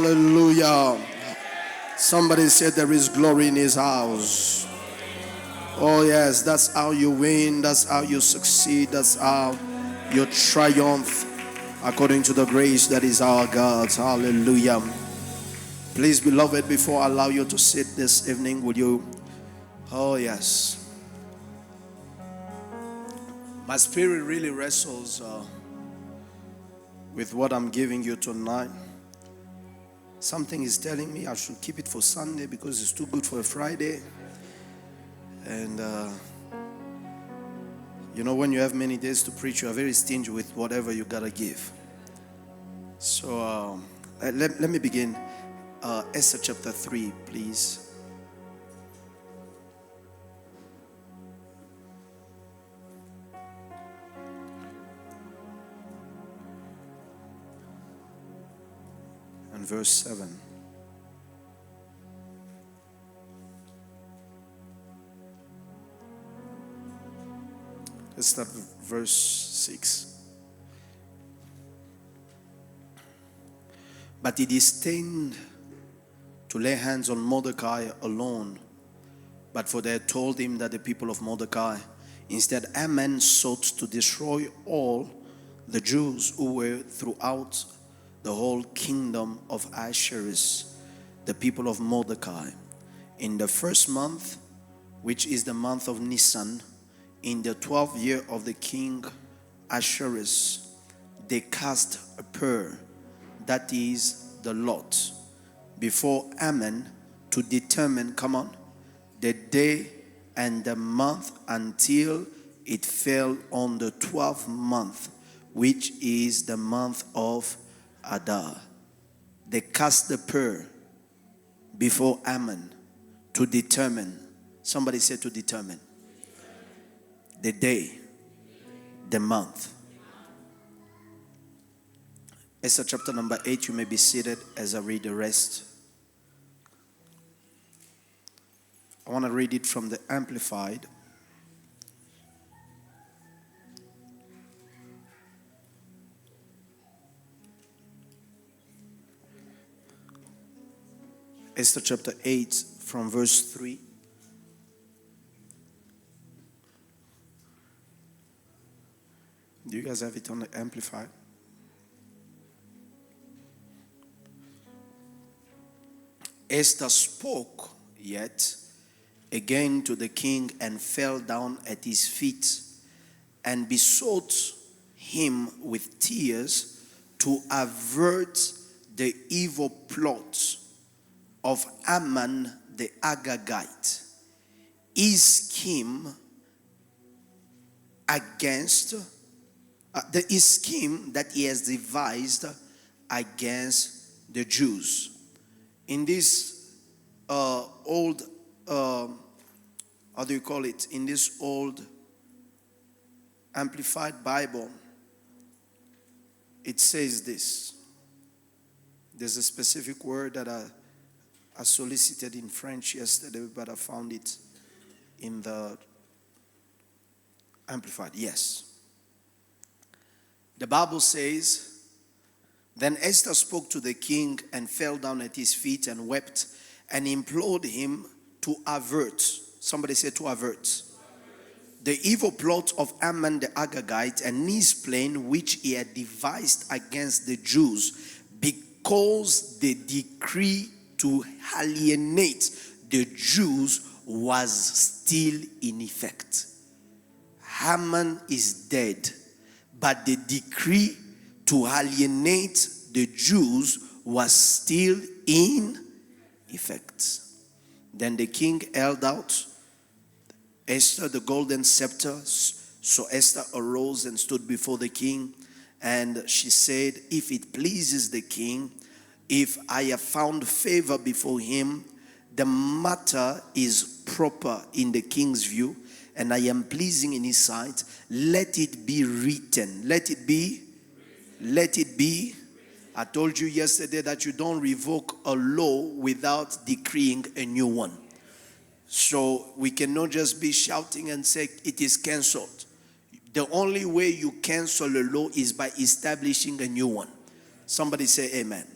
Hallelujah. Somebody said there is glory in his house. Oh yes, that's how you win. That's how you succeed. That's how you triumph according to the grace that is our God. Hallelujah. Please, beloved, before I allow you to sit this evening, would you? Oh yes. My spirit really wrestles with what I'm giving you tonight. Something is telling me I should keep it for Sunday because it's too good for a Friday. And when you have many days to preach, you are very stingy with whatever you gotta give. So let me begin. Esther chapter 3, please. And verse 7. Let's start with verse 6. But he disdained to lay hands on Mordecai alone, but for they had told him that the people of Mordecai, instead Haman sought to destroy all the Jews who were throughout the whole kingdom of Ahasuerus, the people of Mordecai. In the first month, which is the month of Nisan, in the 12th year of the king Ahasuerus, they cast a pur, that is the lot, before Haman to determine, the day and the month until it fell on the 12th month, which is the month of Adar. They cast the pur before Haman to determine. Somebody said to determine. The day, the month. Esther chapter number 8, you may be seated as I read the rest. I want to read it from the Amplified. Esther chapter 8 from verse 3. Do you guys have it on the Amplified? Esther spoke yet again to the king and fell down at his feet and besought him with tears to avert the evil plot of Haman the Agagite, his scheme that he has devised against the Jews. In this in this old Amplified Bible, it says this. There's a specific word that I solicited in French yesterday, but I found it in the Amplified. Yes. The Bible says, then Esther spoke to the king and fell down at his feet and wept and implored him to avert. Somebody say to avert. The evil plot of Haman the Agagite and his plan which he had devised against the Jews, because the decree to alienate the Jews was still in effect. Haman is dead, but the decree to alienate the Jews was still in effect. Then the king held out Esther the golden scepter. So Esther arose and stood before the king, and she said, if it pleases the king, if I have found favor before him, the matter is proper in the king's view, and I am pleasing in his sight. Let it be written. Let it be. I told you yesterday that you don't revoke a law without decreeing a new one. So we cannot just be shouting and say it is cancelled. The only way you cancel a law is by establishing a new one. Somebody say amen.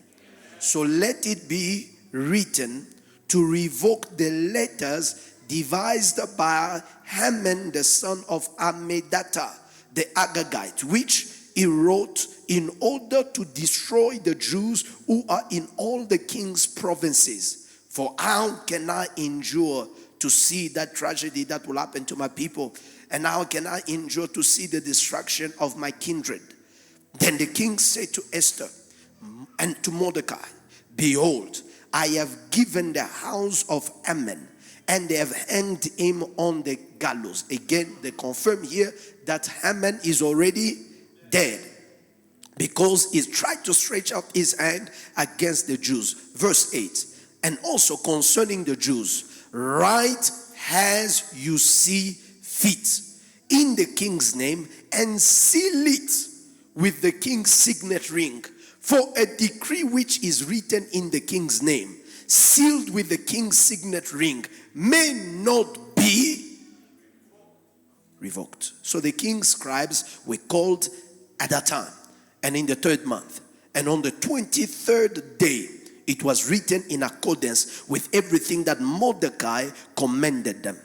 So let it be written to revoke the letters devised by Haman the son of Hammedatha the Agagite, which he wrote in order to destroy the Jews who are in all the king's provinces. For how can I endure to see that tragedy that will happen to my people? And how can I endure to see the destruction of my kindred? Then the king said to Esther and to Mordecai, behold, I have given the house of Haman, and they have hanged him on the gallows. Again, they confirm here that Haman is already dead, because he tried to stretch out his hand against the Jews. Verse 8, and also concerning the Jews, write as you see fit in the king's name, and seal it with the king's signet ring. For a decree which is written in the king's name, sealed with the king's signet ring, may not be revoked. So the king's scribes were called at that time, and in the 3rd month, and on the 23rd day, it was written in accordance with everything that Mordecai commanded them.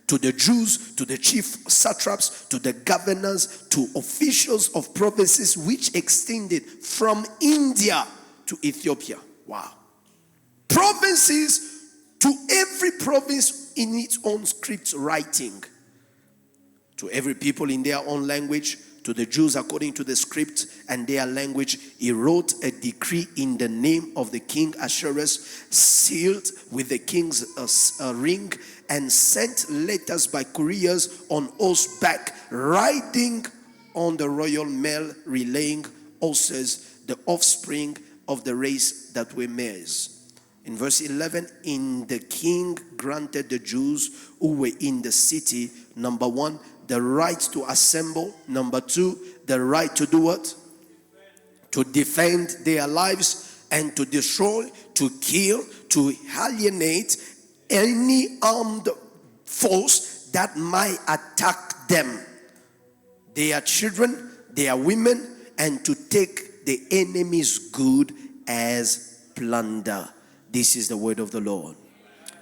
To the Jews, to the chief satraps, to the governors, to officials of provinces which extended from India to Ethiopia. Wow. Provinces, to every province in its own script writing. To every people in their own language, to the Jews according to the script and their language, he wrote a decree in the name of the king Ahasuerus, sealed with the king's ring, and sent letters by couriers on horseback, riding on the royal mare, relaying horses, the offspring of the race that were mares. In verse 11, in the king granted the Jews who were in the city, number 1, the right to assemble. Number 2, the right to do what? To defend their lives and to destroy, to kill, to alienate any armed force that might attack them, their children, their women, and to take the enemy's good as plunder. This is the word of the Lord.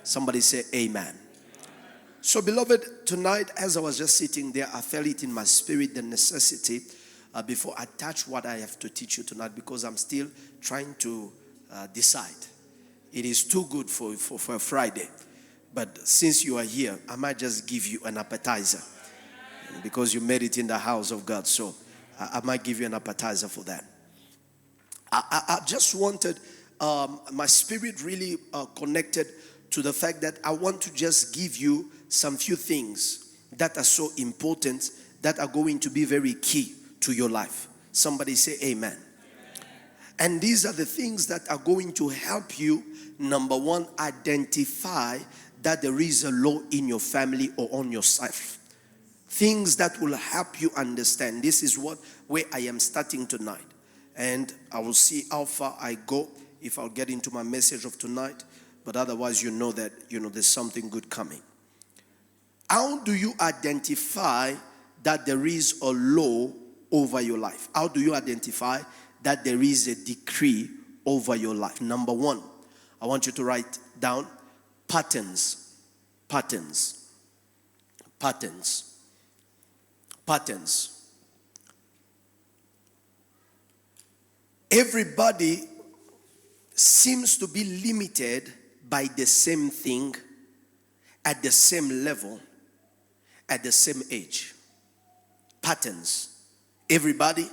Somebody say amen. So beloved, tonight as I was just sitting there, I felt it in my spirit, the necessity, before I touch what I have to teach you tonight, because I'm still trying to decide. It is too good for a Friday. But since you are here, I might just give you an appetizer, because you made it in the house of God. So I might give you an appetizer for that. I just wanted, my spirit really connected to the fact that I want to just give you some few things that are so important, that are going to be very key to your life. Somebody say amen. Amen. And these are the things that are going to help you, number 1, identify that there is a law in your family or on yourself. Things that will help you understand. This is where I am starting tonight. And I will see how far I go if I'll get into my message of tonight. But otherwise, you know that, there's something good coming. How do you identify that there is a law over your life? How do you identify that there is a decree over your life? Number 1, I want you to write down patterns. Patterns. Patterns. Patterns. Everybody seems to be limited by the same thing, at the same level, at the same age. Patterns. Everybody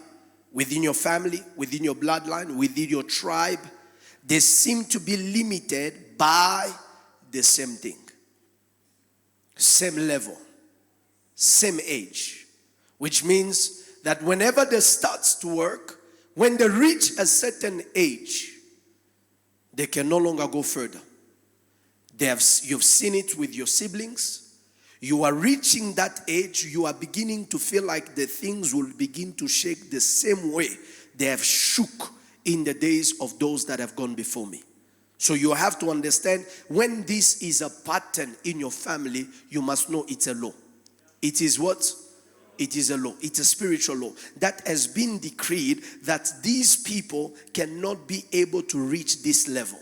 within your family, within your bloodline, within your tribe, they seem to be limited by the same thing. Same level, same age. Which means that whenever they start to work, when they reach a certain age, they can no longer go further. You've seen it with your siblings. You are reaching that age, you are beginning to feel like the things will begin to shake the same way they have shook in the days of those that have gone before me. So you have to understand, when this is a pattern in your family, you must know it's a law. It is what? It is a law. It's a spiritual law that has been decreed that these people cannot be able to reach this level.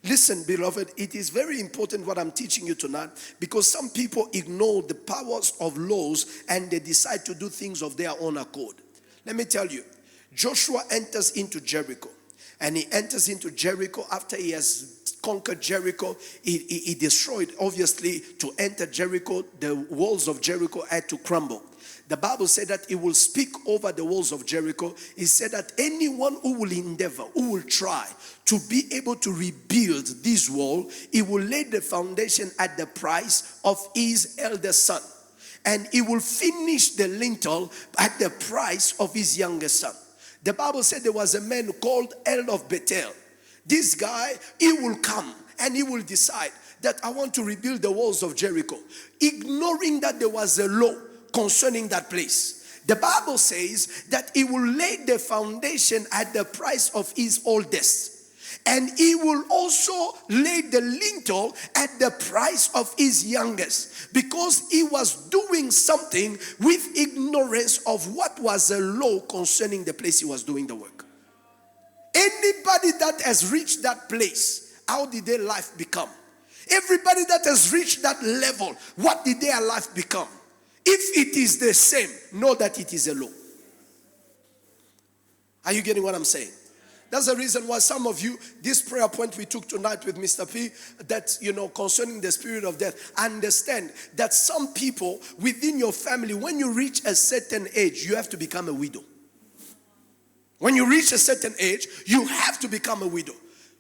Listen, beloved, it is very important what I'm teaching you tonight, because some people ignore the powers of laws and they decide to do things of their own accord. Let me tell you, Joshua enters into Jericho, and he enters into Jericho after he has conquered Jericho. He destroyed, obviously, to enter Jericho, the walls of Jericho had to crumble. The Bible said that he will speak over the walls of Jericho. He said that anyone who will endeavor, who will try to be able to rebuild this wall, he will lay the foundation at the price of his eldest son. And he will finish the lintel at the price of his youngest son. The Bible said there was a man called El of Bethel. This guy, he will come and he will decide that I want to rebuild the walls of Jericho, ignoring that there was a law concerning that place. The Bible says that he will lay the foundation at the price of his oldest. And he will also lay the lintel at the price of his youngest, because he was doing something with ignorance of what was a law concerning the place he was doing the work. Anybody that has reached that place, how did their life become? Everybody that has reached that level, what did their life become? If it is the same, know that it is a law. Are you getting what I'm saying? That's the reason why some of you, this prayer point we took tonight with Mr. P, that, concerning the spirit of death, understand that some people within your family, when you reach a certain age, you have to become a widow. When you reach a certain age, you have to become a widow.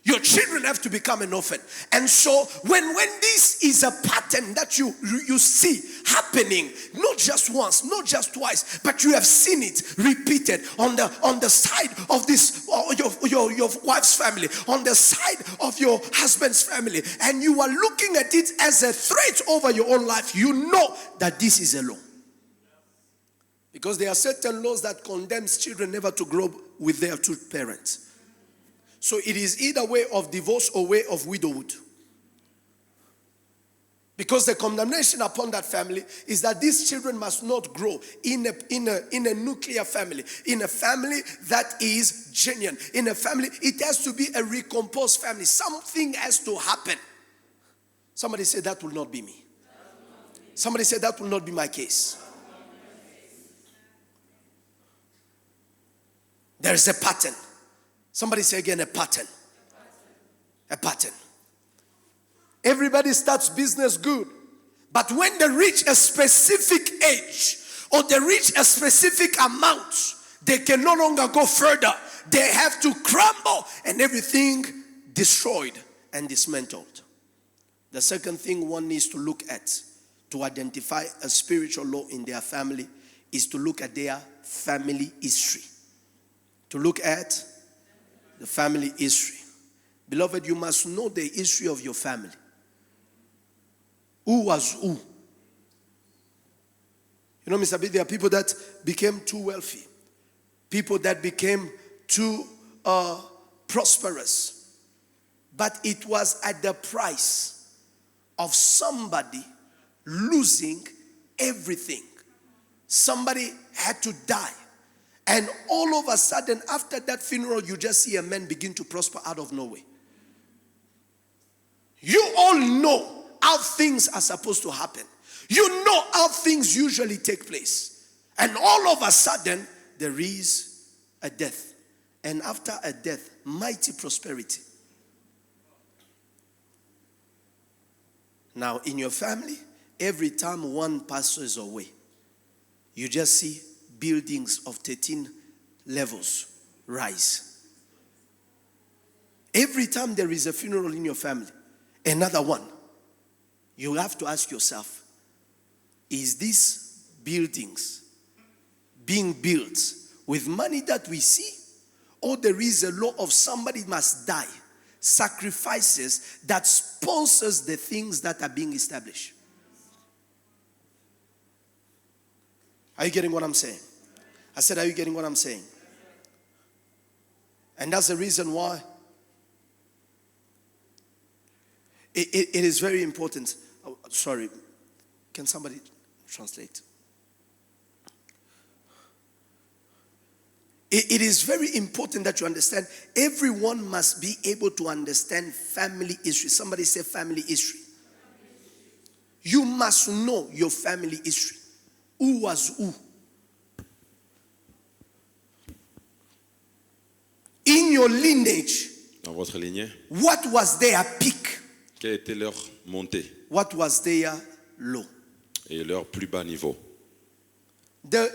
Your children have to become an orphan. And so when this is a pattern that you see happening, not just once, not just twice, but you have seen it repeated on the side of this, your wife's family, on the side of your husband's family, and you are looking at it as a threat over your own life, you know that this is a law. Because there are certain laws that condemns children never to grow with their two parents. So it is either way of divorce or way of widowhood. Because the condemnation upon that family is that these children must not grow in a nuclear family, in a family that is genuine, in a family. It has to be a recomposed family. Something has to happen. Somebody said that will not be me. Somebody said that will not be my case. There is a pattern. Somebody say again, a pattern. A pattern. Everybody starts business good. But when they reach a specific age or they reach a specific amount, they can no longer go further. They have to crumble and everything destroyed and dismantled. The second thing one needs to look at to identify a spiritual law in their family is to look at their family history. To look at the family history. Beloved, you must know the history of your family. Who was who? You know, Mr. B, there are people that became too wealthy. People that became too prosperous. But it was at the price of somebody losing everything. Somebody had to die. And all of a sudden, after that funeral, you just see a man begin to prosper out of nowhere. You all know how things are supposed to happen. You know how things usually take place. And all of a sudden, there is a death. And after a death, mighty prosperity. Now, in your family, every time one passes away, you just see buildings of 13 levels rise. Every time there is a funeral in your family, another one, you have to ask yourself, is these buildings being built with money that we see, or there is a law of somebody must die, sacrifices that sponsors the things that are being established? Are you getting what I'm saying? I said, are you getting what I'm saying? And that's the reason why it is very important. Oh, sorry, can somebody translate? It is very important that you understand. Everyone must be able to understand family history. Somebody say family history. You must know your family history. Who was who? In your lineage, Dans votre lignée, what was their peak? quelle était leur montée What was their low? et leur plus bas niveau? The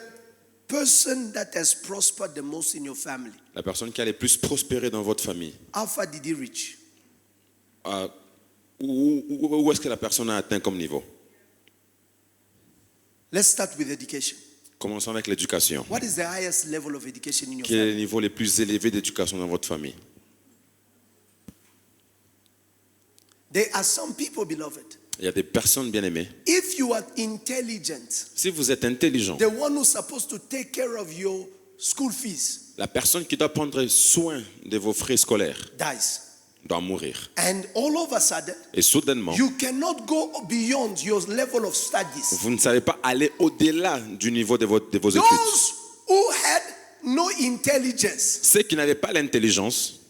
person that has prospered the most in your family, La personne qui a le plus prospéré dans votre famille, how far did he reach? où est-ce que la personne a atteint comme niveau? Let's start with education. Commençons avec l'éducation. What is the highest level of education in your Quel est le family? niveau le plus élevé d'éducation dans votre famille? There are some people, beloved. Il y a des personnes bien aimées. If you are intelligent, Si vous êtes intelligent, the one who's supposed to take care of your school fees la personne qui doit prendre soin de vos frais scolaires dies. doit mourir. And all of a sudden, Et soudainement, you cannot go beyond your level of studies. vous ne savez pas aller au-delà du niveau de vos études. Those who had no intelligence, Ceux qui n'avaient pas l'intelligence,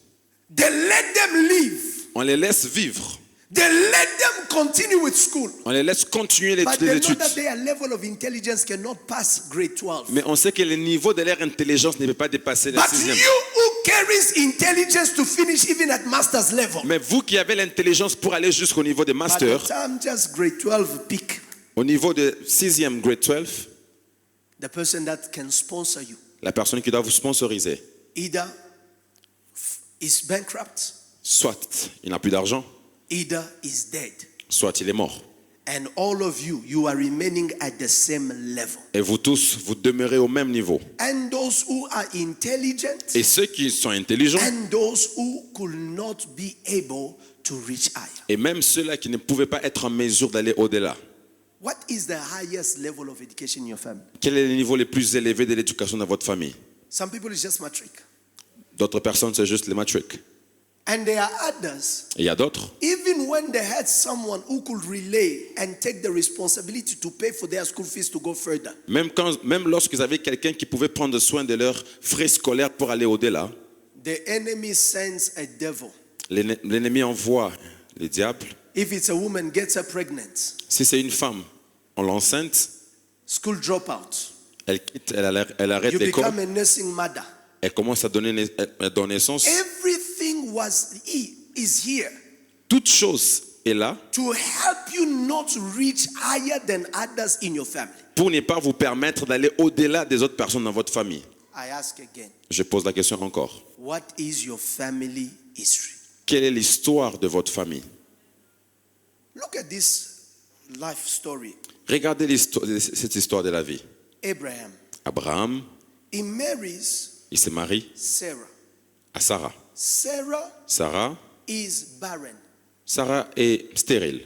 they let them live. on les laisse vivre. They let them continue with school. On les laisse continuer les But they know études. that their level of intelligence cannot pass grade 12. Mais on sait que le niveau de leur intelligence ne peut pas dépasser la But sixième. you who carries intelligence to finish even at master's level, Mais vous qui avez l'intelligence pour aller jusqu'au niveau de by the master, time just grade 12 peak, au niveau de sixième, grade 12, the person that can sponsor you la personne qui doit vous sponsoriser, either is bankrupt, soit il n'a plus d'argent, either is dead. soit il est mort. And all of you, you are remaining at the same level. Et vous tous, vous demeurez au même niveau. And those who are intelligent Et ceux qui sont intelligents, and those who could not be able to reach higher. et même ceux-là qui ne pouvaient pas être en mesure d'aller au-delà. What is the highest level of education in your family? Quel est le niveau le plus élevé de l'éducation dans votre famille? Some people, it's just matric. D'autres personnes, c'est juste les matric. And there are others, Et il y a d'autres, even when they had someone who could relay and take the responsibility to pay for their school fees to go further, même lorsqu'ils avaient quelqu'un qui pouvait prendre soin de leurs frais scolaires pour aller au-delà, the enemy sends a devil. l'ennemi envoie le diable. If it's a woman, gets her pregnant, Si c'est une femme, on l'enceinte, school dropout, elle quitte, elle arrête you l'école, become a nursing mother. elle commence à donner naissance. Everything is here Toute chose est là to help you not reach higher than others in your family. pour ne pas vous permettre d'aller au-delà des autres personnes dans votre famille. I ask again, Je pose la question encore. what is your family history? Quelle est l'histoire de votre famille? Look at this life story. Regardez cette histoire de la vie. Abraham, Abraham, he marries il se marie Sarah. à Sarah. Sarah Sarah, is barren. Sarah est stérile.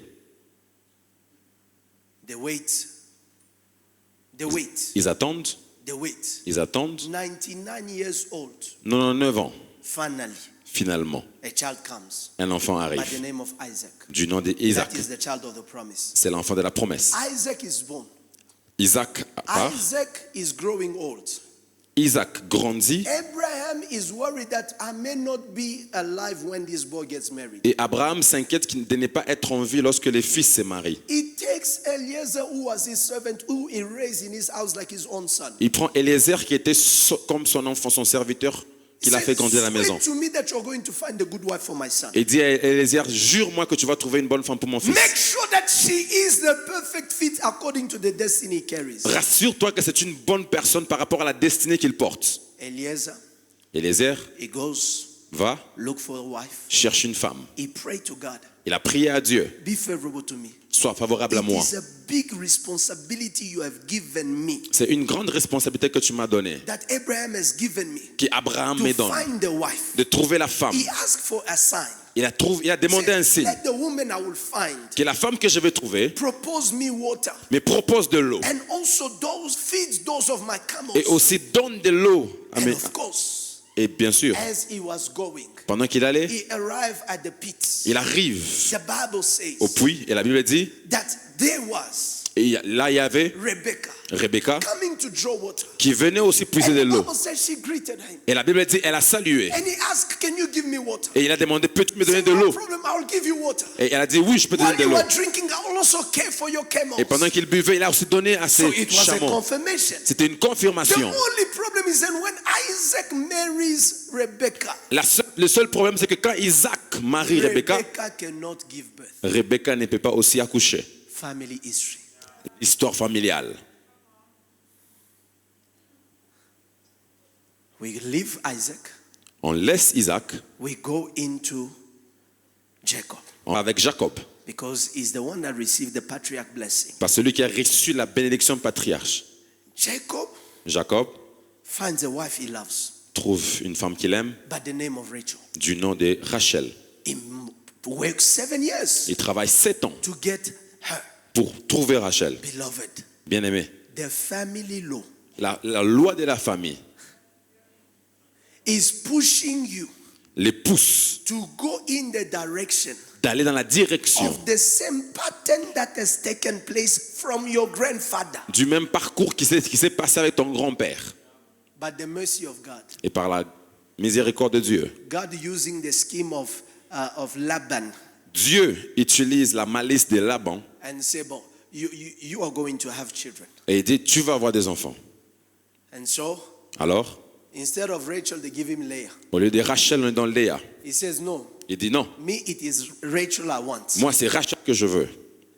They wait. Ils attendent, They wait. ils attendent. 99 years old. 99 ans, Finally, finalement, a child comes un enfant by the arrive name of Isaac. du nom d'Isaac. That is the child of the promise. C'est l'enfant de la promesse. Isaac is born. Isaac part, Isaac is growing old. Isaac grandit Abraham is worried that I may not be alive when this boy gets married. et Abraham s'inquiète de ne pas être en vie lorsque les fils se marient. He takes Eliezer, who was his servant, who he raised in his house like his own son. Il prend Eliezer qui était comme son enfant, son serviteur, qu'il a fait grandir à la maison. Swear to me that you're going to find a good wife for my son. Et dit à Eliezer, jure-moi que tu vas trouver une bonne femme pour mon fils. Make sure that she is the perfect fit according to the destiny he carries. Rassure-toi que c'est une bonne personne par rapport à la destinée qu'il porte. Eliezer, Eliezer he goes, va, look for a wife. cherche une femme. He prayed to God, Il a prié à Dieu, be favorable to me. sois favorable à It moi. is a big responsibility you have given me, C'est une grande responsabilité que tu m'as donnée, that Abraham has given me, qu'Abraham to me donne, find a wife. de trouver la femme. He asked for a sign. Il a demandé un Said, signe, let the woman I will find que la femme que je vais trouver propose me water, me propose de l'eau and also feeds those of my camels. et aussi donne de l'eau à And mes... of course, Et bien sûr, as he was going, pendant qu'il allait, he arrived at the pit. il arrive The Bible says au puits et la Bible dit that there was Et là, il y avait Rebecca, Rebecca coming to draw water. qui venait aussi puiser de And the l'eau. Bible says she greeted him. Et la Bible dit, elle a salué. And he asked, can you give me water? Et il a demandé, peux-tu me He donner said, de no l'eau? problem, I'll give you water. Et elle a dit, oui, je peux te donner While de you l'eau. were drinking, I will also care for your camels. Et pendant qu'il buvait, il a aussi donné à So ses it was a chameaux. confirmation. C'était une The confirmation. only problem is that when Isaac marries Rebecca, Le seul problème, c'est que quand Isaac marie Rebecca, Rebecca cannot give birth. Rebecca ne peut pas aussi accoucher. Family history. Histoire familiale. We leave Isaac, On laisse Isaac, we go into Jacob on va avec Jacob. because he's the one that received the patriarch blessing. Par celui qui a reçu la bénédiction patriarche. Jacob Jacob finds a wife he loves trouve une femme qu'il aime by the name of Rachel. du nom de Rachel. He works 7 years Il travaille 7 ans to get her pour trouver Rachel. beloved. Bien-aimé. The family law La loi de la famille is pushing you les pousse to go in the direction d'aller dans la direction of the same pattern that has taken place from your grandfather. du même parcours qui s'est passé avec ton grand-père. But the mercy of God, Et par la miséricorde de Dieu, God using the scheme of Laban Dieu utilise la malice de Laban and say, bon, you are going to have children. et il dit, tu vas avoir des enfants. And so, Alors, instead of Rachel, they give him Leah. au lieu de Rachel, on est dans Léa. He says, no, Il dit non, me, it is Rachel I want. moi c'est Rachel que je veux.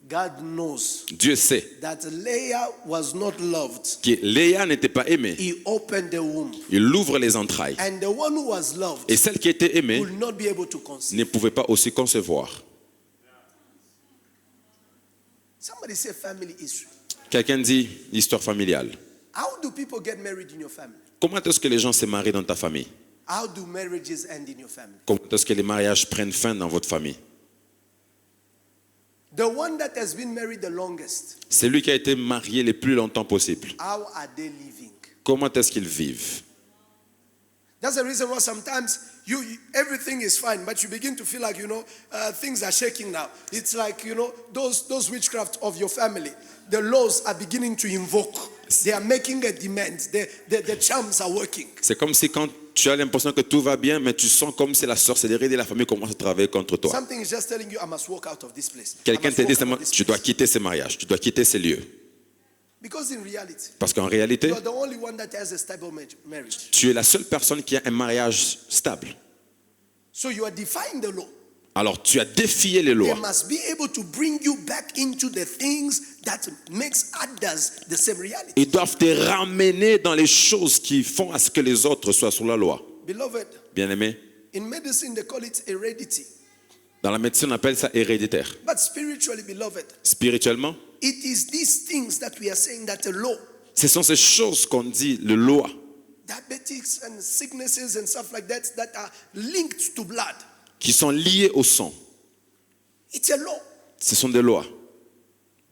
God knows Dieu sait that Leah was not loved. que Léa n'était pas aimée. He opened the womb. Il ouvre les entrailles. And the one who was loved Et celle qui était aimée will not be able to conceive. ne pouvait pas aussi concevoir. Somebody say family history. Quelqu'un dit histoire familiale. How do people get married in your family? Comment est-ce que les gens se marient dans ta famille? How do marriages end in your family? Comment est-ce que les mariages prennent fin dans votre famille? The one that has been married the longest, C'est lui qui a été marié le plus longtemps possible. how are they living? Comment est-ce qu'ils vivent? That's the reason why sometimes everything is fine, but you begin to feel like, things are shaking now. It's like, those witchcraft of your family, the laws are beginning to invoke. They are making a demand. The charms are working. C'est comme si quand tu as l'impression que tout va bien, mais tu sens comme si la sorcellerie de la famille commence à travailler contre toi. Something is just telling you, I must walk out of this place. I Quelqu'un must te dit walk out seulement, of this tu dois place. quitter ce mariage, tu dois quitter ce lieu. Because in reality, Parce qu'en réalité, you are the only one that has a stable marriage. tu es la seule personne qui a un mariage stable. So you are defying the law. Alors tu as défié les They lois. must be able to bring you back into the things that makes others the same reality. Ils doivent te ramener dans les choses qui font à ce que les autres soient sous la loi. Beloved, Bien-aimé, in medicine they call it heredity. dans la médecine on appelle ça héréditaire. But spiritually, beloved, Spirituellement, it is these things that we are saying that the law, ce sont ces choses qu'on dit, le loi, diabetics and sicknesses and stuff like that, that are linked to blood. qui sont liées au sang. It's a law. Ce sont des lois.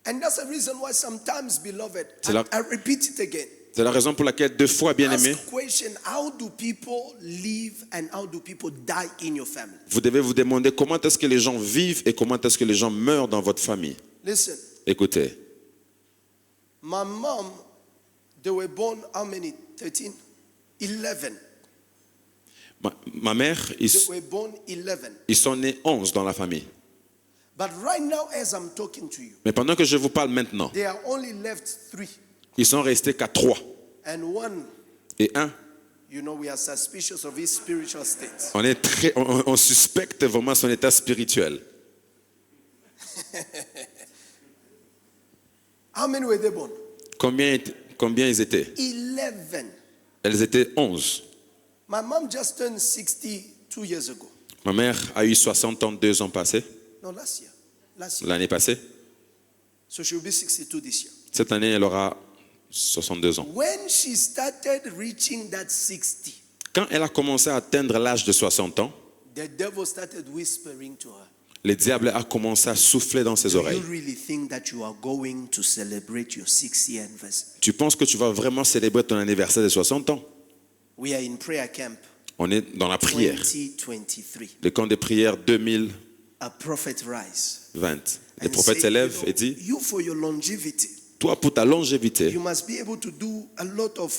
And that's the reason why sometimes, beloved, C'est la- I repeat it again. C'est la raison pour laquelle deux fois, bien-aimé, Ask question, how do people live and how do people die in your family? vous devez vous demander comment est-ce que les gens vivent et comment est-ce que les gens meurent dans votre famille. Listen, Écoutez, my mom, they were born how many? 13? 11. ma mère, They were born 11. ils sont nés 11 dans la famille. But right now, as I'm talking to you, Mais pendant que je vous parle maintenant, they are only left 3. ils sont restés qu'à 3. And one, Et un, we are suspicious of his spiritual state. on suspecte vraiment son état spirituel. How many were they born? Combien ils étaient? 11. Elles étaient 11. My mom just turned 62 years ago. Ma mère a eu 60 ans 2 ans passés, No, last year. Last year. l'année passée. So she will be 62 this year. Cette année, elle aura 62 ans. When she started reaching that 60, Quand elle a commencé à atteindre l'âge de 60 ans, the devil started whispering to her. le diable a commencé à souffler dans ses Do you oreilles. really think that you are going to celebrate your 6-year anniversary? Tu penses que tu vas vraiment célébrer ton anniversaire de 60 ans? We are in prayer camp On est dans la prière. 2023. Le camp de prière 2000. A prophet rise. 20. Les and prophètes say, s'élèvent et disent, you for your longevity, toi pour ta longévité, you must be able to do a lot of,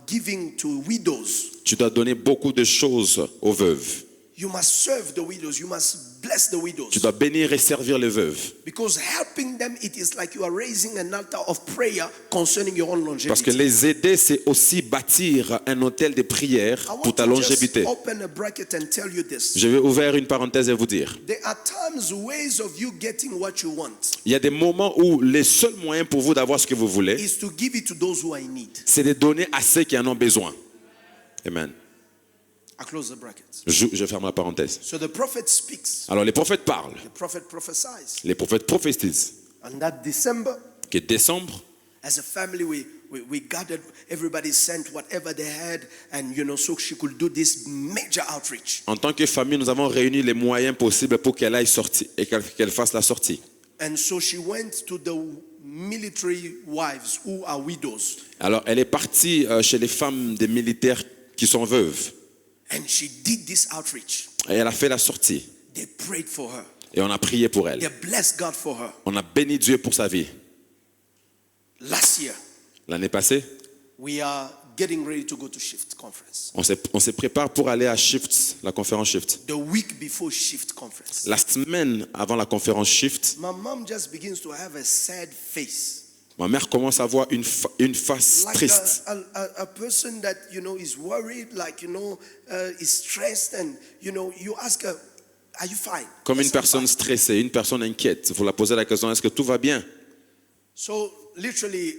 giving to widows. tu dois donner beaucoup de choses aux veuves. You must serve the widows. You must bless the widows. Tu dois bénir et servir les veuves. Because helping them, it is like you are raising an altar of prayer concerning your own longevity. Parce que les aider, c'est aussi bâtir un autel de prière I want pour ta to just longévité. open a bracket and tell you this. Je vais ouvrir une parenthèse et vous dire, There are times, ways of you getting what you want il y a des moments où les seuls moyens pour vous d'avoir ce que vous voulez, is to give it to those who are in need. c'est de donner à ceux qui en ont besoin. Amen. I close the bracket. Je ferme la parenthèse. So the prophet speaks. Alors les prophètes parlent, The prophet prophesies. les prophètes prophétisent. And that December, Que décembre, as a family, we gathered, everybody sent whatever they had, and so she could do this major outreach. en tant que famille, nous avons réuni les moyens possibles pour qu'elle aille sortir et qu'elle fasse la sortie. And so she went to the military wives who are widows. Alors elle est partie chez les femmes des militaires qui sont veuves. And she did this outreach. Et elle a fait la sortie. They prayed for her. Et on a prié pour They elle. blessed God for her. On a béni Dieu pour sa vie. Last year, L'année passée, we are getting ready to go to Shift Conference. on se prépare pour aller à Shift, la conférence Shift. The week before Shift Conference. La semaine avant la conférence Shift, My mom just begins to have a sad face. ma mère commence à avoir une face Like triste. a person that, is worried, like, is stressed, and, you ask her, are you fine? Comme Yes, une I'm personne fine. stressée, une personne inquiète. Vous la posez la question, est-ce que tout va bien? So, literally,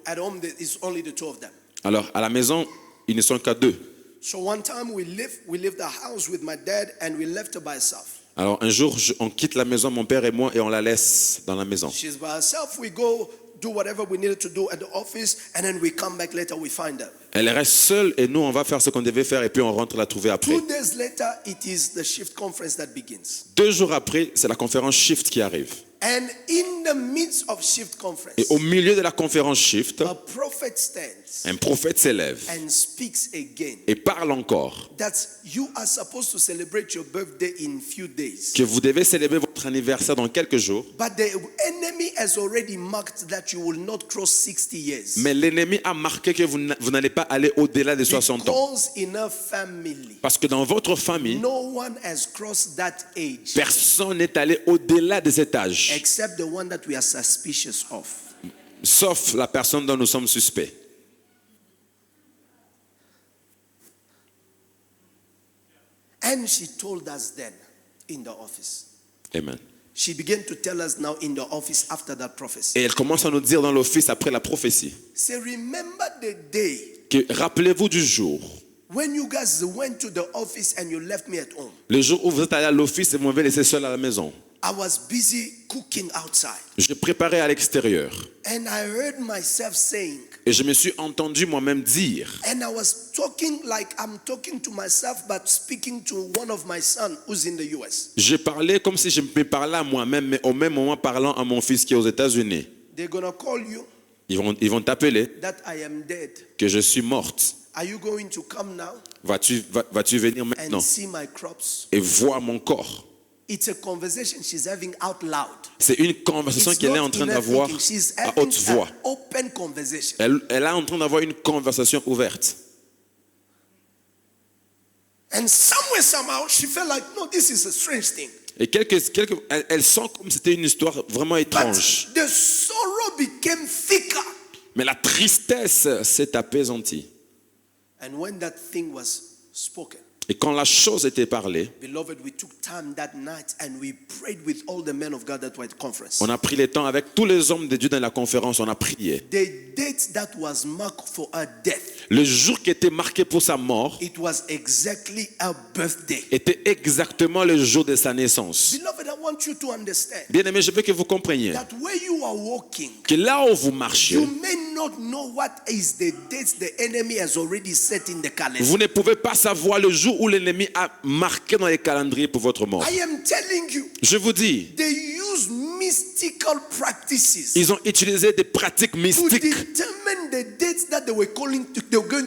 at home, there is only the two of them. Alors, à la maison, ils ne sont qu'à deux. So one time we left the house with my dad and we left her by herself. Alors, un jour, on quitte la maison, mon père et moi, et on la laisse dans la maison. She's by herself. We go do whatever we needed to do at the office, and then we come back later, we find her. Elle reste seule et nous, on va faire ce qu'on devait faire et puis on rentre la trouver après. 2 days later, it is the Shift Conference that begins. 2 jours après, c'est la conférence Shift qui arrive. And in the midst of Shift Conference, Et au milieu de la conférence Shift, a prophet stands un prophète s'élève and speaks again. et parle encore That you are supposed to celebrate your birthday in few days. que vous devez célébrer votre anniversaire dans quelques jours. But the enemy has already marked that you will not cross 60 years. Mais l'ennemi a marqué que vous n'allez pas aller au-delà de 60 ans. Because in a family, Parce que dans votre famille, no one has crossed that age personne n'est allé au-delà de cet âge, except the one that we are suspicious of. sauf la personne dont nous sommes suspects. And she told us then in the office. Amen. She began to tell us now in the office after that prophecy. Et elle commence à nous dire dans l'office après la prophétie Say, remember the day que rappelez-vous du jour, when you guys went to the office and you left me at home. le jour où vous êtes allé à l'office et vous m'avez laissé seul à la maison. I was busy cooking outside. Je préparais à l'extérieur And I heard myself saying, et je me suis entendu moi-même dire, and I was talking like I'm talking to myself, but speaking to one of my son who's in the US. je parlais comme si je me parlais à moi-même, mais au même moment parlant à mon fils qui est aux États-Unis. They're gonna call you Ils vont t'appeler that I am dead. que je suis morte. Are you going to come now Vas-tu venir maintenant and see my crops? et voir mon corps? It's a conversation she's having out loud. C'est une conversation It's qu'elle est not en train in her d'avoir thinking. She's à having haute voix. an open conversation. Elle est en train d'avoir une conversation ouverte. And somewhere, somehow, she felt like, no, this is a strange thing. Et elle sent comme c'était une histoire vraiment But étrange. the sorrow became thicker. Mais la tristesse s'est apaisantie. And when that thing was spoken, Et quand la chose était parlée, beloved, we took time that night and we prayed with all the men of God that were at the conference. on a pris le temps avec tous les hommes de Dieu dans la conférence, on a prié. The date that was marked for her death, Le jour qui était marqué pour sa mort it was exactly her birthday. était exactement le jour de sa naissance. Beloved, I want you to understand Bien-aimé, je veux que vous compreniez that where you are walking, que là où vous marchez, you may not know what is the date the enemy has already set in the calendar. vous ne pouvez pas savoir le jour où l'ennemi a marqué dans les calendriers pour votre mort. I am telling you, Je vous dis, they use mystical practices ils ont utilisé des pratiques to mystiques determine the dates that they were going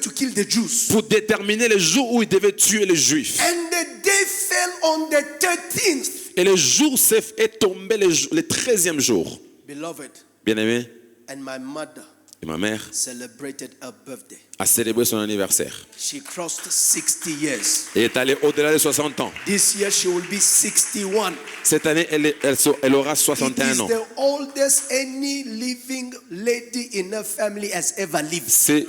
to kill the Jews. pour déterminer le jour où ils devaient tuer les Juifs. And the day fell on the 13th. Et le jour est tombé le 13e jour. Beloved, Bien-aimé, and my mother et ma mère celebrated her birthday. a célébré son anniversaire. She crossed 60 years. Et est allée au-delà de 60 ans. This year she will be 61. Cette année, elle aura It 61 is ans. the oldest any living lady in her family has ever lived. C'est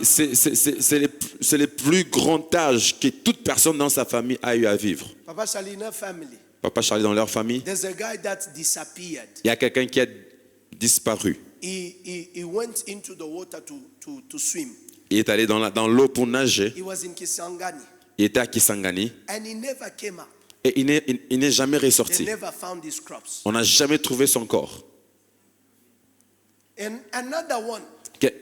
le plus grand âge que toute personne dans sa famille a eu à vivre. Papa Charlie, in her family, Papa Charlie, dans leur famille, there's a guy that disappeared. il y a quelqu'un qui a disparu. He went into the water to swim. Il est allé dans l'eau pour nager. He was in Kisangani Il était à Kisangani and he never came up. et il n'est jamais They ressorti. never found his crops. On n'a jamais trouvé son corps. And another one,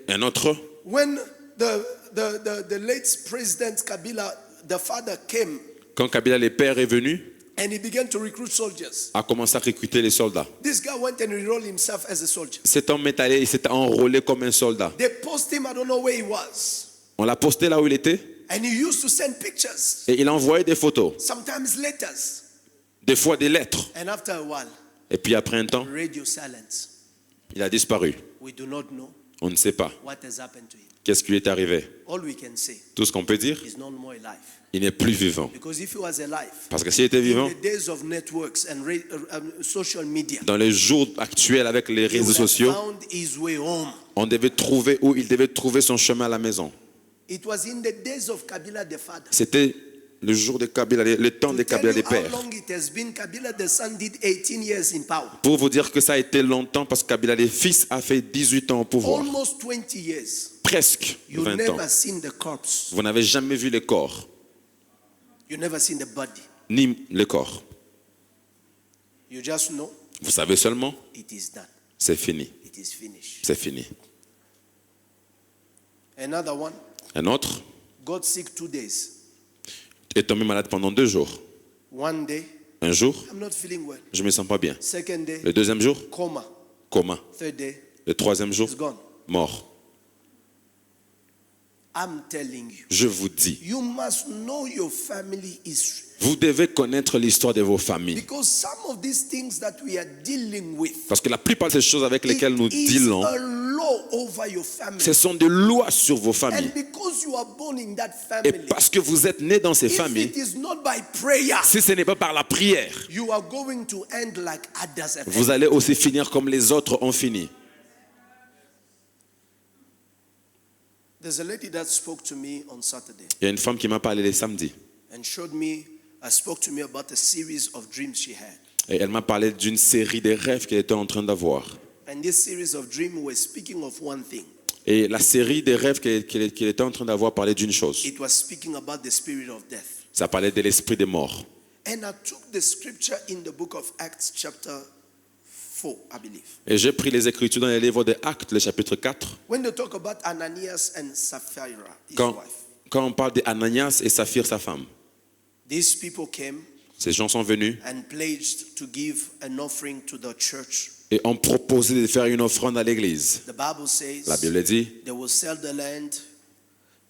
Un autre, when the late President Kabila, the father, came quand Kabila le père est venu, and he began to recruit soldiers. a commencé à recruter les soldats. This guy went and enrolled himself as a soldier. Cet homme est allé, il s'est enrôlé comme un soldat. They posted him, I don't know where he was. On l'a posté là où il était And he used to send pictures, et il a envoyé des photos, sometimes letters. des fois des lettres. And after a while, Et puis après un temps, radio silence. il a disparu. We do not know On ne sait pas what has happened to him. qu'est-ce qui lui est arrivé. All we can say, Tout ce qu'on peut dire, he's no more alive. il n'est plus vivant. Because if he was alive, Parce que s'il était vivant, in the days of networks and social media, dans les jours actuels avec les he réseaux would have sociaux, found his way home. il devait trouver son chemin à la maison. It was in the days of Kabila the father. C'était le jour de Kabila, le temps To de tell Kabila you des how pères. long it has been, Kabila the son did 18 years in power. Pour vous dire que ça a été longtemps parce que Kabila les fils a fait 18 ans au pouvoir. Almost 20 years. Presque You 20 ans. never seen the corpse. Vous n'avez jamais vu le corps, You never seen the body. ni le corps. You just know Vous savez seulement, it is done. c'est fini. It is finished. C'est fini. Another one, Un autre got sick 2 days. est tombé malade pendant 2 jours. One day, Un jour, I'm not feeling well. je ne me sens pas bien. Second day, Le deuxième jour, coma. coma. Third day, Le troisième jour, it's gone. mort. I'm telling you, Je vous dis, you must know your family history. vous devez connaître l'histoire de vos familles. Because some of these things that we are dealing with, Parce que la plupart de ces choses avec lesquelles nous it is dealons, a law over your family. ce sont des lois sur vos familles. And because you are born in that Et family, parce que vous êtes nés dans ces if familles, it is not by prayer, si ce n'est pas par la prière, you are going to end like others have vous allez aussi finir comme les autres ont fini. There's a lady that spoke to me on Saturday Il y a une femme qui m'a parlé les samedis. and spoke to me about a series of dreams she had. Et elle m'a parlé d'une série de rêves qu'elle était en train d'avoir. And this series of dreams were speaking of one thing. Et la série des rêves qu'elle était en train d'avoir parlait d'une chose. It was speaking about the spirit of death. Ça parlait de l'esprit des morts. And I took the scripture in the book of Acts chapter 4, I believe. Et j'ai pris les écritures dans les livres des Actes, le chapitre 4. When they talk about Ananias and Sapphira, his Quand wife, on parle d'Ananias et Saphir, sa femme. these people came Ces gens sont venus and pledged to give an offering to the church. et ont proposé de faire une offrande à l'église. The Bible says La Bible dit, they will sell the land.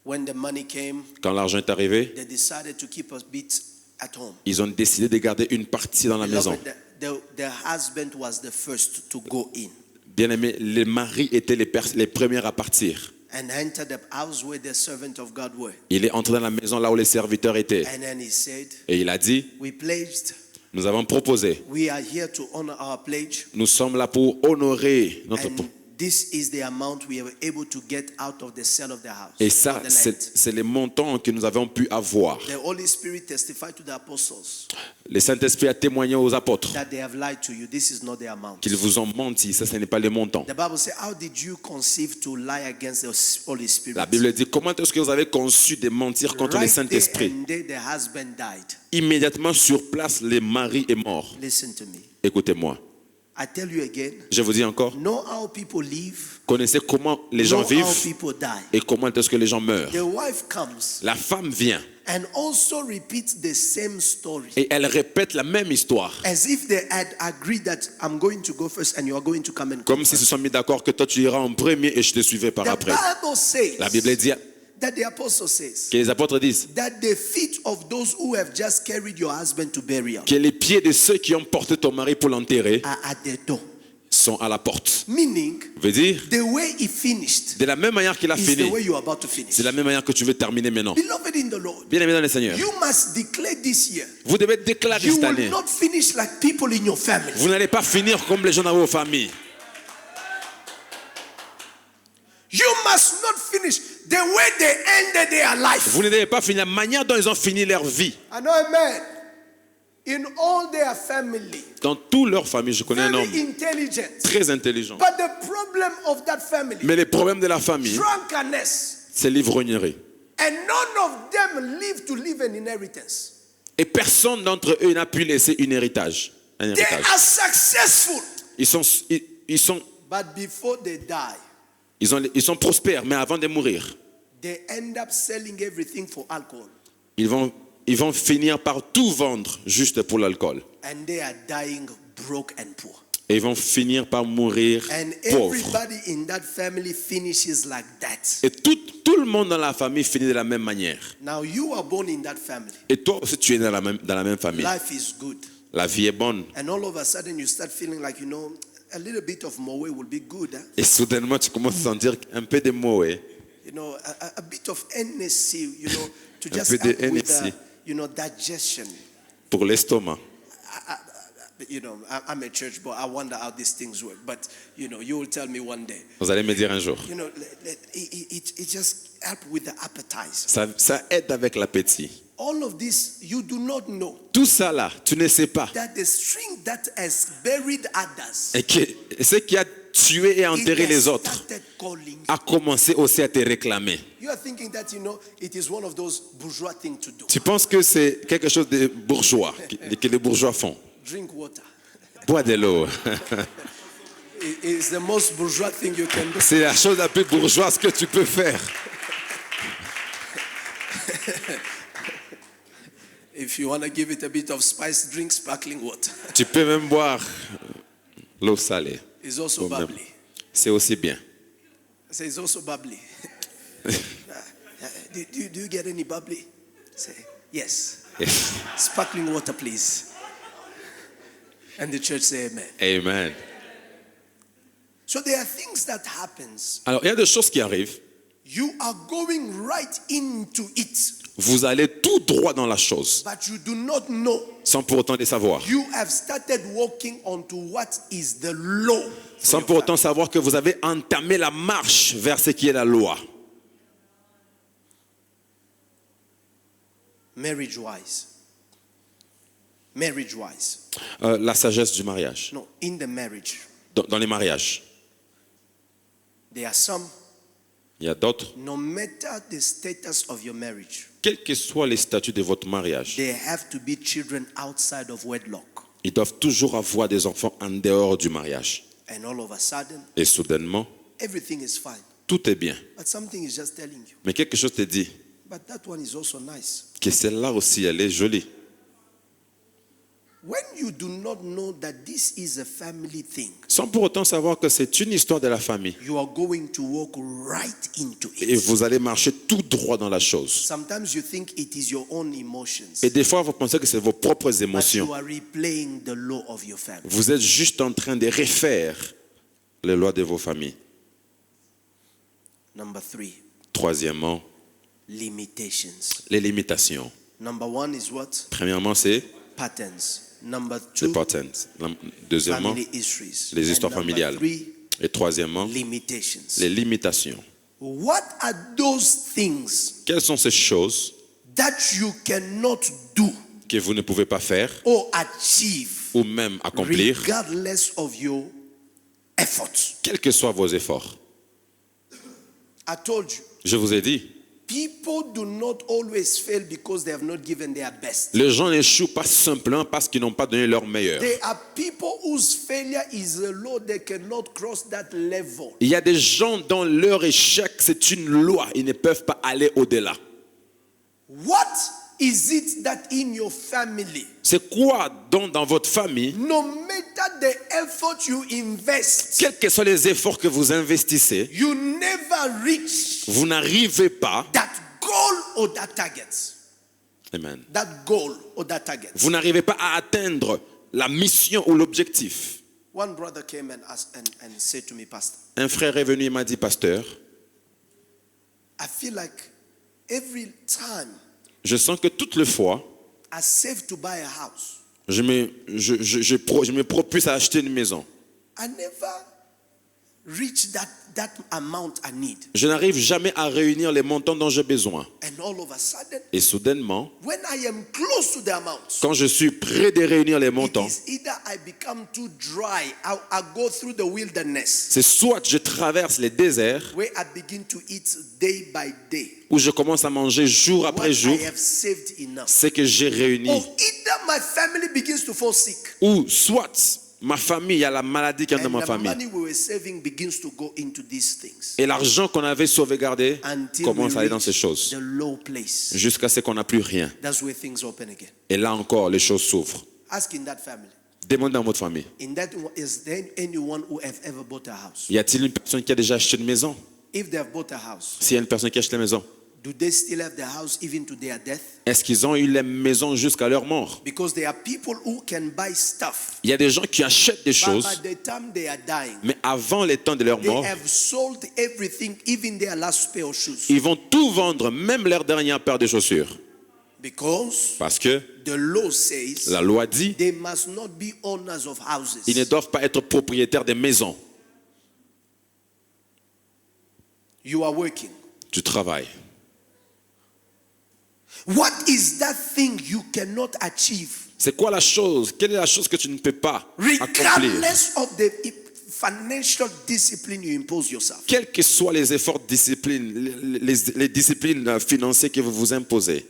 When the money came, quand l'argent est arrivé, they decided to keep a bit at home. ils ont décidé de garder une partie dans la maison. Beloved, the husband was the first to go in Bien-aimés, les maris étaient les premiers à partir. and enter the house where the servant of God were. Il est entré dans la maison là où les serviteurs étaient. And then he said, Et il a dit, we pledged, nous avons proposé, we are here to honor our pledge. nous sommes là pour honorer notre... And this is the amount we were able to get out of the sale of the house. Et ça, of the land. c'est les montants que nous avons pu avoir. The Holy Spirit testified to the apostles Le Saint-Esprit a témoigné aux apôtres that they have lied to you. This is not the amount. qu'ils vous ont menti. Ça, ce n'est pas les montants. The Bible says, how did you conceive to lie against the Holy Spirit? La Bible dit, comment est-ce que vous avez conçu de mentir contre le Right there Saint-Esprit? and there, the husband died. Immédiatement sur place, le mari est mort. Listen to me. Écoutez-moi. I tell you again, Je vous dis encore, know how people live, connaissez comment les gens know how vivent people die. et comment est-ce que les gens meurent. The wife comes La femme vient and also repeats the same story. et elle répète la même histoire. As if they had agreed that I'm going to go first and you are going to come and Comme come s'ils se first. sont mis d'accord que toi tu iras en premier et je te suivrai par The après. Bible says La Bible dit, that the apostle says que les apôtres disent that the feet of those who have just carried your husband to burial que les pieds de ceux qui ont porté ton mari pour l'enterrer are at the door. sont à la porte. Meaning, Veut dire, the way he finished de la même manière qu'il a is fini, the way you're about to finish. c'est la même manière que tu veux terminer maintenant. Beloved in the Lord, Bien aimé dans le Seigneur, you must declare this year, vous devez déclarer you cette will année, not finish like people in your family. vous n'allez pas finir comme les gens dans vos familles. You must not finish the way they ended their life. Vous ne devez pas finir la manière dont ils ont fini leur vie. I know a man in all their family, Dans toute leur famille, je connais un homme very intelligent. très intelligent. But the problem of that family, Mais les problèmes de la famille, drunkenness, c'est l'ivrognerie. and none of them live to leave an inheritance. Et personne d'entre eux n'a pu laisser un héritage. They are successful, Ils sont, but before they die, ils sont prospères, mais avant de mourir, they end up selling everything for alcohol, ils vont finir par tout vendre juste pour l'alcool. and they are dying broke and poor. Et ils vont finir par mourir And pauvres. everybody in that family finishes like that. Et tout le monde dans la famille finit de la même manière. Now you are born in that family. Et toi aussi, tu es dans la même famille. Life is good. La vie est bonne. And all of a sudden you start feeling like, a little bit of moe will be good. Huh? Et soudainement, tu commences à sentir un peu de moe. A bit of NSC, to Un just peu de help with NSC. digestion. Pour l'estomac. I'm a church boy. I wonder how these things work. But, you will tell me one day. Vous allez me dire un jour. It just help with the appetite. Ça aide avec l'appétit. All of this, you do not know Tout ça là, tu ne sais pas. that the string that has buried others, Et que ce qui a tué et enterré it has les autres started calling. a commencé aussi à te réclamer. You are thinking that, it is one of those bourgeois things to do. Tu penses que c'est quelque chose de bourgeois, que les bourgeois font. Drink water. Bois de l'eau. It's the most bourgeois thing you can do. C'est la chose la plus bourgeoise que tu peux faire. If you want to give it a bit of spice, drink sparkling water. Tu peux même boire l'eau salée. It's also Bon, même. bubbly. C'est aussi bien. I say it's also bubbly. Do you get any bubbly? Say yes. Sparkling water, please. And the church say amen. Amen. So there are things that happens. Alors, il y a des choses qui arrivent. You are going right into it, Vous allez tout droit dans la chose, but you do not know. sans pour autant le savoir. You have started walking onto what is the law. for Sans your pour autant family. savoir que vous avez entamé la marche vers ce qui est la loi. Marriage-wise. La sagesse du mariage. No, in the marriage, Dans les mariages. there are some, Il y a d'autres. no matter the status of your marriage, Quels que soient les statuts de votre mariage, there have to be children outside of wedlock. ils doivent toujours avoir des enfants en dehors du mariage. And all of a sudden, Et soudainement, everything is fine. tout est bien. But something is just telling you, Mais quelque chose te dit but that one is also nice. que celle-là aussi, elle est jolie. When you do not know that this is a family thing, Sans pour autant savoir que c'est une histoire de la famille. you are going to walk right into Et it. vous allez marcher tout droit dans la chose. Sometimes you think it is your own emotions, Et des fois, vous pensez que c'est vos propres but émotions. you are replaying the law of your family. Vous êtes juste en train de refaire les lois de vos familles. Number 3, Troisièmement, limitations. les limitations. Number 1 is what? Premièrement, c'est Patterns. Number les 2, patterns. Deuxièmement, family histories. les histoires And number familiales. 3, Et troisièmement, limitations. les limitations. What are those things Quelles sont ces choses that you cannot do que vous ne pouvez pas faire or achieve ou même accomplir, regardless of your efforts? quels que soient vos efforts? I told you, Je vous ai dit, people do not always fail because they have not given their best. les gens n'échouent pas simplement parce qu'ils n'ont pas donné leur meilleur. There are people whose failure is a law they cannot cross that level. Il y a des gens dont leur échec, c'est une loi. Ils ne peuvent pas aller au-delà. What is it that in your family, C'est quoi donc dans votre famille, no matter the effort you invest, quels que soient les efforts que vous investissez, you never reach vous n'arrivez pas, that goal or that target? amen, That goal or that target. vous n'arrivez pas à atteindre la mission ou l'objectif. One brother came and asked and said to me, Pastor, Un frère est venu et m'a dit, pasteur, I feel like every time je sens que toutes les fois, I save to buy a house, je me propulse à acheter une maison. I never reach that amount I need. Je n'arrive jamais à réunir les montants dont j'ai besoin. And all of a sudden, Et soudainement, when I am close to the amount, quand je suis prêt de réunir les it montants, is either I become too dry, I go through the wilderness, c'est soit je traverse les déserts, where I begin to eat day by day, où je commence à manger jour what après jour, I have saved enough. c'est que j'ai réuni. Or either my family begins to fall sick, Ou soit ma famille, il y a la maladie qui est dans and ma the famille. money we were saving begins to go into these things, Et l'argent qu'on avait sauvegardé until commence à aller dans we ces reach choses. the low place. Jusqu'à ce qu'on n'a plus rien. That's where things open again. Et là encore, les choses s'ouvrent. Ask in that family. Demandez dans votre famille. In that, is there anyone who have ever bought a house? Y a-t-il une personne qui a déjà acheté une maison? If they have bought a house, S'il y a une personne qui a acheté une maison, do they still have the house even to their death? est-ce qu'ils ont eu les maisons jusqu'à leur mort? Because there are people who can buy stuff, Il y a des gens qui achètent des but choses, by the time they are dying, mais avant les temps de leur they mort, have sold everything, even their last pair of shoes. ils vont tout vendre, même leur dernière paire de chaussures. Because Parce que the law says la loi dit, they must not be owners of houses. ils ne doivent pas être propriétaires des maisons. You are working. Tu travailles. What is that thing you cannot achieve, C'est quoi la chose? Quelle est la chose que tu ne peux pas accomplir? regardless of the financial discipline you impose yourself? Quels que soient les efforts de discipline, les disciplines financières que vous vous imposez,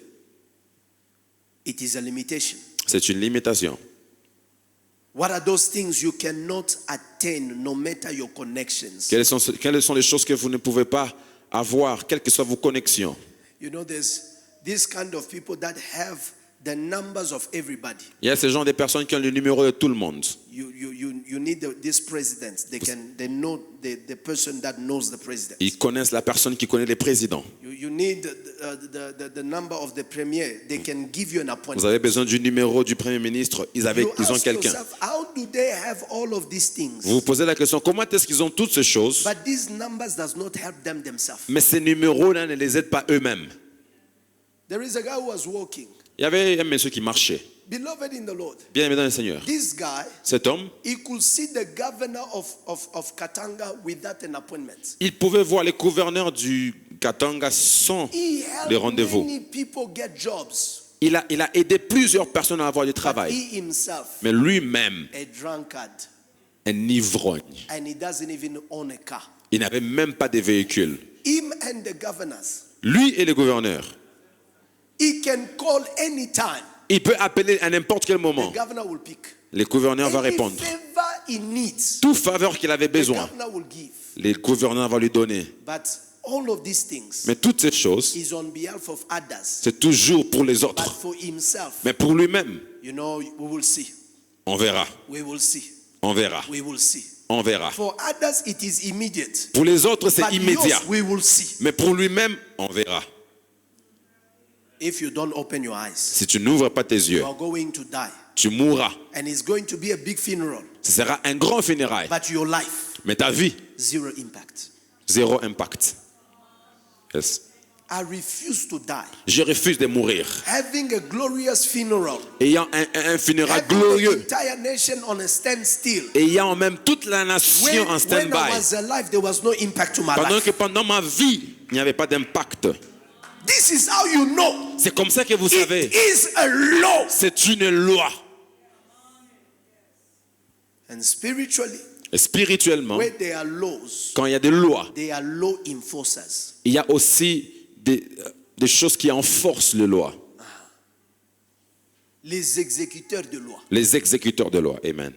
It is a limitation. c'est une limitation. What are those things you cannot attain no matter your connections? Quelles sont les choses que vous ne pouvez pas avoir, quelles que soient vos connexions? You know, there's this kind of people that have the numbers of everybody. Il y a ce genre de personnes qui ont le numéro de tout le monde. You need this president. They know the person that knows the president. Ils connaissent la personne qui connaît les présidents. You need the number of the premier. They can give you an Vous appointment. avez besoin du numéro du Premier ministre. Ils ont ask quelqu'un. yourself, how do they have all of these things? Vous vous posez la question, comment est-ce qu'ils ont toutes ces choses, But these numbers does not help them themselves. mais ces numéros-là ne les aident pas eux-mêmes? There is a guy who was walking. Il y avait un monsieur qui marchait. Beloved in the Lord. Bien aimé dans le Seigneur. This guy, Cet homme, he could see the governor of Katanga without an appointment. il pouvait voir les gouverneurs du Katanga sans He les helped rendez-vous. many people get jobs. Il a aidé plusieurs personnes à avoir du But travail. he himself, Mais lui-même, a drunkard, un ivrogne. and he doesn't even own a car. Il n'avait même pas de véhicule. Him and the governors, Lui et les gouverneurs, he can call anytime. il peut appeler à n'importe quel The moment. governor will pick. Les gouverneurs vont Any répondre. favor he needs, Toute faveur qu'il avait the besoin, governor will give. les gouverneurs vont lui donner. But all of these things Mais toutes ces choses, is on behalf of others. c'est toujours pour les But autres. for himself, Mais pour lui-même, you know, we will see. on verra, We will see. on verra, We will see. on verra. For others, it is immediate. Pour les autres, c'est But immédiat. yours, we will see. Mais pour lui-même, on verra. If you don't open your eyes, Si tu n'ouvres pas tes yeux, you are going to die. tu mourras. And it's going to be a big funeral. Ce sera un grand funérail. But your life, Mais ta vie, zero impact. zéro impact. Yes. I refuse to die. Je refuse de mourir. Having a glorious funeral. Ayant un funérail Having the glorieux. entire nation on a standstill. Ayant même toute la nation en When I stand-by. was alive, there was no impact to my Pendant life. que pendant ma vie, il n'y avait pas d'impact. This is how you know. C'est comme ça que vous It savez. is a law. C'est une loi. And spiritually, Et spirituellement, where there are laws, quand il y a des lois, there are law enforcers. il y a aussi des choses qui enforcent les lois. Les exécuteurs de loi. Les exécuteurs de loi. Amen.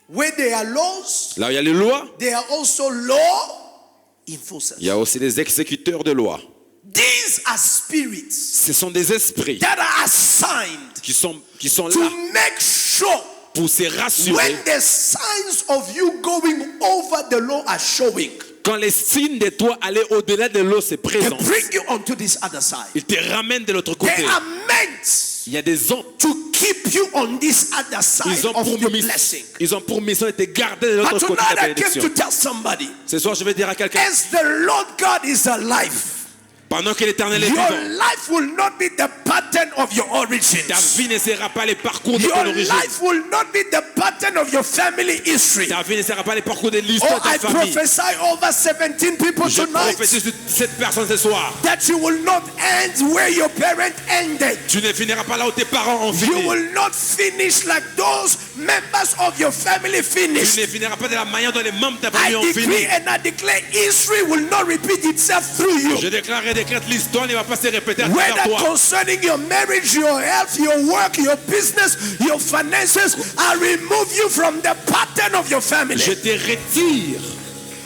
Where there are laws, Là où il y a les lois, there are also law enforcers. il y a aussi les exécuteurs de loi. These are spirits Ce sont des esprits that are assigned qui sont to là make sure pour se rassurer. when the signs of you going over the law are showing, Quand les signes de toi aller au-delà de l'eau se they présentent, bring you onto this other side. ils te ramènent de l'autre côté. They are meant Il y a des hommes, to keep you on this other side ils ont of pour the mission, blessing. ils ont pour mission de te garder de But l'autre côté tonight de la I came bénédiction. to tell somebody, Ce soir, je vais dire à quelqu'un, as the Lord God is alive, pendant que l'Éternel est your vivant, life will not be the pattern of your ta origins. vie ne sera pas les parcours de Your ton origine. life will not be the pattern of your family history. Ta vie ne sera pas les parcours de Oh, l'histoire de I ta famille. prophesy over 17 people Je tonight prophétise sur cette personne ce soir. that you will not end where your parent ended. Tu ne finiras pas là où tes parents ont You fini. will not finish like those members of your family Tu finished. ne finiras pas de la manière dont les membres de ta I famille ont fini. decree and I declare history will not repeat itself through you. Je déclare et décrète l'histoire ne va pas se répéter à Whether travers toi. concerning your marriage, your health, your work, your business, your finances, I remove you from the pattern of your family. Je te retire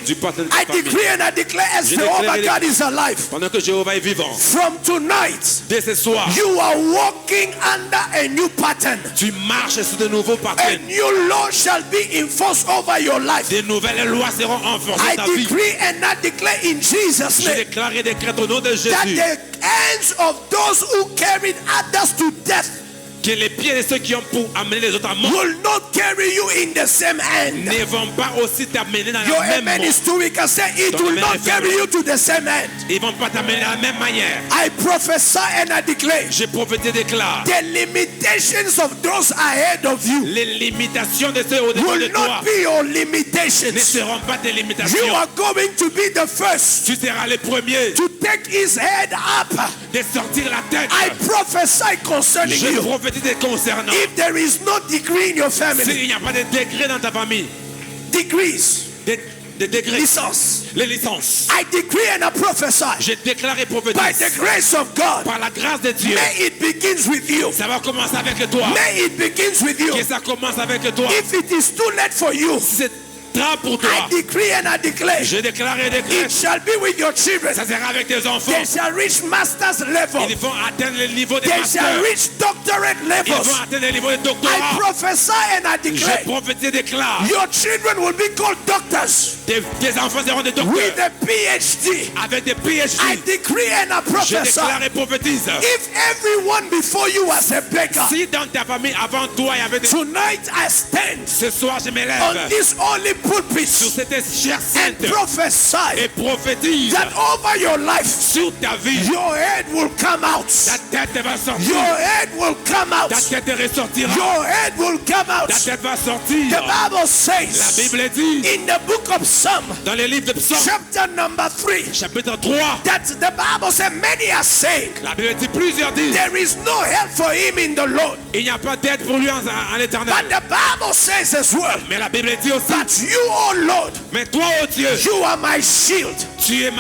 du partenaire de I ta famille. decree and I declare as Je Jehovah déclare et God is alive. Pendant que Jéhovah est vivant, From tonight, dès ce soir, you are walking under a new pattern. tu marches sur de nouveaux A partenaires. new law shall be enforced over your life. Des nouvelles lois seront enforcées I dans ta vie. decree and I declare in Jesus' Je name déclare et décrète au nom de that Jésus the hands of those who carried others to death que les pieds de ceux qui ont pour amener les autres à mort will not carry you in the same hand. ne vont pas aussi t'amener dans Your la même amen mort. is too weak. I say it Ton will amen not est carry faible. you to the same hand. Ils vont pas t'amener de la même manière. I prophesy and I declare J'ai prophétisé, déclare the limitations of those ahead of you les limitations de ceux au-devant de will toi not be your ne limitations. seront pas tes You limitations. are going to be the first Tu seras le premier to take his head up. de sortir la tête. I prophesy concerning Je you. prophétise concernant. If there is no degree in your family, S'il n'y a pas de degrés dans ta famille, degrees, des degrés, license, les licences, I decree and I prophesy je déclare et by the prophétise grace of God. par la grâce de Dieu. May it begins with you. Ça va commencer avec toi. May it begins with you. Que ça commence avec toi. If it is too late for you, Si c'est tard pour toi, I decree and I declare je déclare et it décrète, shall be with your children. ça sera avec tes enfants. They shall reach master's level. Ils vont atteindre le niveau de They shall master. reach doctorate Ils levels. vont atteindre le niveau de I doctorat. prophesy and I Je declare prophétise et déclare, your children will be called doctors tes enfants seront des with docteurs a PhD. avec des I PhD. decree and I Je prophesy. déclare et prophétise. If everyone before you was a beggar, Si dans ta famille avant toi il y avait des... tonight I stand Ce soir je on m'élève this holy sur pulpit cette chair and sainte prophesy et prophétise that over your life, sur ta vie. your head will come out. Ta tête va sortir. Your head will come out. Ta tête ressortira. Your head will come out. Ta tête va The sortir. Bible La says Bible dit in the book of Psalm, dans le livre de Psaume, chapter number 3, chapitre 3, that the Bible says many are saying la Bible dit plusieurs disent there is no help for him in the Lord. il n'y a pas d'aide pour lui en éternel. But the Bible says as well Mais la Bible dit aussi, that you, oh Lord, mais toi, oh Dieu, you are my shield tu es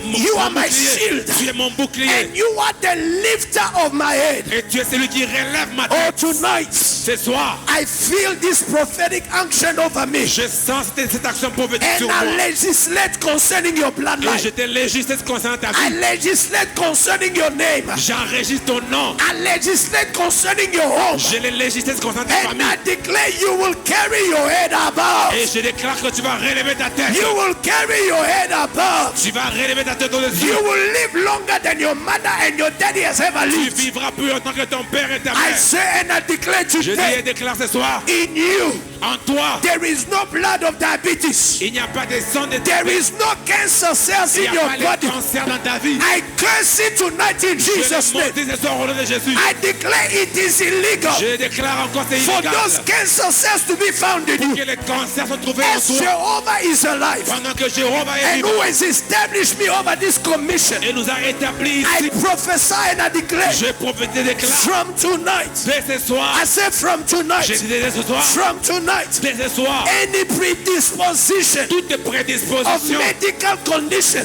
You are mon my bouclier. shield. Tu es mon bouclier. and you are the lifter of my head. Et tu es celui qui relève ma Oh, tête. tonight Ce soir, I feel this prophetic unction over me, je sens cette action prophétique and sur I moi. legislate concerning your Et je bloodline. te législate concernant ta I vie. legislate concerning your name. J'enregistre ton nom. I legislate concerning your home. Je le législate concernant ta And I famille. declare you will carry your head above. Et je déclare que tu vas relever ta tête. You will carry your head above. Tu vas relever ta tête dans les You yeux. will live longer than your mother and your daddy has ever Tu lived. vivras plus longtemps que ton père et ta I mère. say and I declare Je dis et today, déclare ce soir, in you en toi, there is no blood of diabetes. il n'y a pas de sang de There is no cancer cells il n'y in a your pas de body. cancer dans ta vie. I curse it tonight in Je Jesus' le name. maudis ce soir au nom de Jésus. I declare it is illegal Je déclare encore c'est for illégal. those cancer cells to be found in you. Que les cancers sont trouvés en As toi. Jehovah is alive Pendant que Jéhovah est and vivant who has established me over this commission, et nous a établis I ici, prophesy and I declare je prophétise et déclare from tonight. dès ce soir, I say from je tonight. dis dès ce soir, From tonight. tonight, dès ce soir, any predisposition toutes les of prédispositions medical conditions,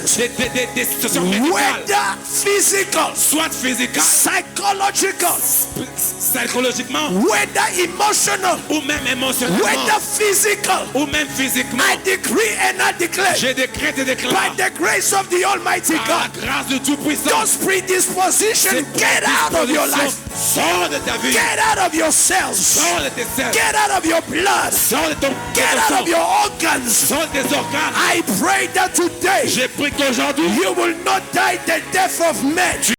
des situations médicales, whether physical, soit physiques, psychological, psychologiquement, whether emotional, ou même émotionnellement, whether physical, ou même physiquement, I decree and I declare, je décrète et by déclare, the grace of the Almighty par God, la grâce de Tout-Puissant, those predispositions get out of your life, sors de ta vie, get out of your cells, sors de tes selles, get out of your blood, sors de ton get out sang, of your organs. sors de tes organes. I pray that today J'ai pris qu'aujourd'hui, you will not die the death of men.